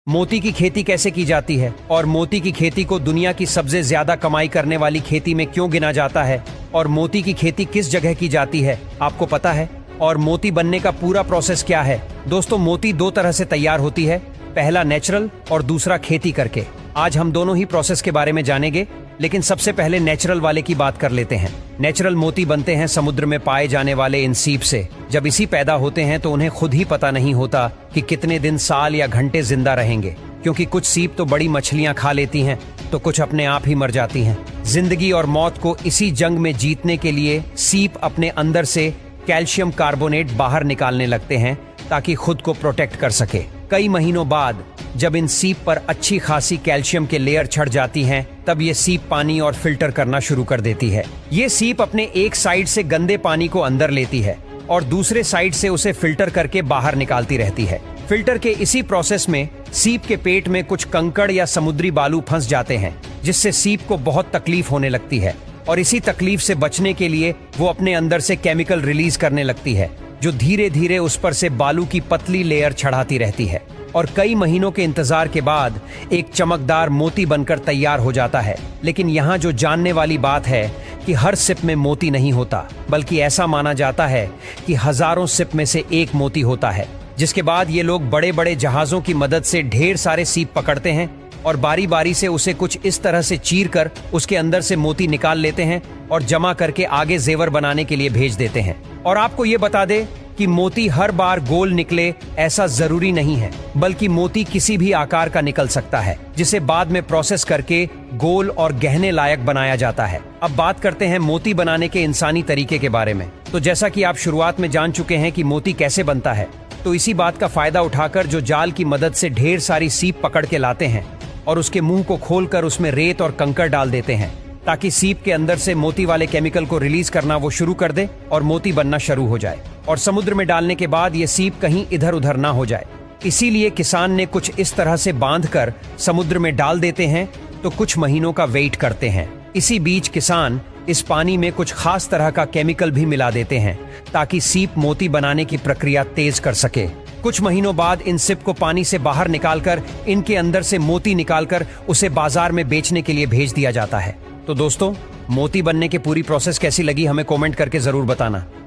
मोती की खेती कैसे की जाती है और मोती की खेती को दुनिया की सबसे ज्यादा कमाई करने वाली खेती में क्यों गिना जाता है और मोती की खेती किस जगह की जाती है, आपको पता है? और मोती बनने का पूरा प्रोसेस क्या है? दोस्तों, मोती दो तरह से तैयार होती है, पहला नेचुरल और दूसरा खेती करके। आज हम दोनों ही प्रोसेस के बारे में जानेंगे, लेकिन सबसे पहले नेचुरल वाले की बात कर लेते हैं। नेचुरल मोती बनते हैं समुद्र में पाए जाने वाले इन सीप से। जब इसी पैदा होते हैं तो उन्हें खुद ही पता नहीं होता कि कितने दिन, साल या घंटे जिंदा रहेंगे, क्योंकि कुछ सीप तो बड़ी मछलियां खा लेती हैं तो कुछ अपने आप ही मर जाती हैं। जिंदगी और मौत को इसी जंग में जीतने के लिए सीप अपने अंदर से कैल्शियम कार्बोनेट बाहर निकालने लगते हैं ताकि खुद को प्रोटेक्ट कर सके। कई महीनों बाद जब इन सीप पर अच्छी खासी कैल्शियम के लेयर छड़ जाती हैं, तब ये सीप पानी और फिल्टर करना शुरू कर देती है। ये सीप अपने एक साइड से गंदे पानी को अंदर लेती है और दूसरे साइड से उसे फिल्टर करके बाहर निकालती रहती है। फिल्टर के इसी प्रोसेस में सीप के पेट में कुछ कंकड़ या समुद्री बालू फंस जाते हैं, जिससे सीप को बहुत तकलीफ होने लगती है और इसी तकलीफ से बचने के लिए वो अपने अंदर से केमिकल रिलीज करने लगती है, जो धीरे धीरे उस पर से बालू की पतली लेयर चढ़ाती रहती है और कई महीनों के इंतजार के बाद एक चमकदार मोती बनकर तैयार हो जाता है। लेकिन यहाँ जो जानने वाली बात है कि हर सिप में मोती नहीं होता, बल्कि ऐसा माना जाता है कि हजारों सिप में से एक मोती होता है। जिसके बाद ये लोग बड़े बड़े जहाजों की मदद से ढेर सारे सीप पकड़ते हैं और बारी बारी से उसे कुछ इस तरह से चीर कर उसके अंदर से मोती निकाल लेते हैं और जमा करके आगे जेवर बनाने के लिए भेज देते हैं। और आपको ये बता दे कि मोती हर बार गोल निकले ऐसा जरूरी नहीं है, बल्कि मोती किसी भी आकार का निकल सकता है, जिसे बाद में प्रोसेस करके गोल और गहने लायक बनाया जाता है। अब बात करते हैं मोती बनाने के इंसानी तरीके के बारे में। तो जैसा कि आप शुरुआत में जान चुके हैं कि मोती कैसे बनता है, तो इसी बात का फायदा उठाकर जो जाल की मदद से ढेर सारी सीप पकड़ के लाते हैं और उसके मुंह को खोलकर उसमें रेत और कंकड़ डाल देते हैं ताकि सीप के अंदर से मोती वाले केमिकल को रिलीज करना वो शुरू कर दे और मोती बनना शुरू हो जाए। और समुद्र में डालने के बाद ये सीप कहीं इधर उधर ना हो जाए, इसीलिए किसान ने कुछ इस तरह से बांधकर समुद्र में डाल देते हैं, तो कुछ महीनों का वेट करते हैं। इसी बीच किसान इस पानी में कुछ खास तरह का केमिकल भी मिला देते हैं ताकि सीप मोती बनाने की प्रक्रिया तेज कर सके। कुछ महीनों बाद इन सिप को पानी से बाहर निकालकर इनके अंदर से मोती निकालकर उसे बाजार में बेचने के लिए भेज दिया जाता है। तो दोस्तों, मोती बनने की पूरी प्रोसेस कैसी लगी हमें कमेंट करके जरूर बताना।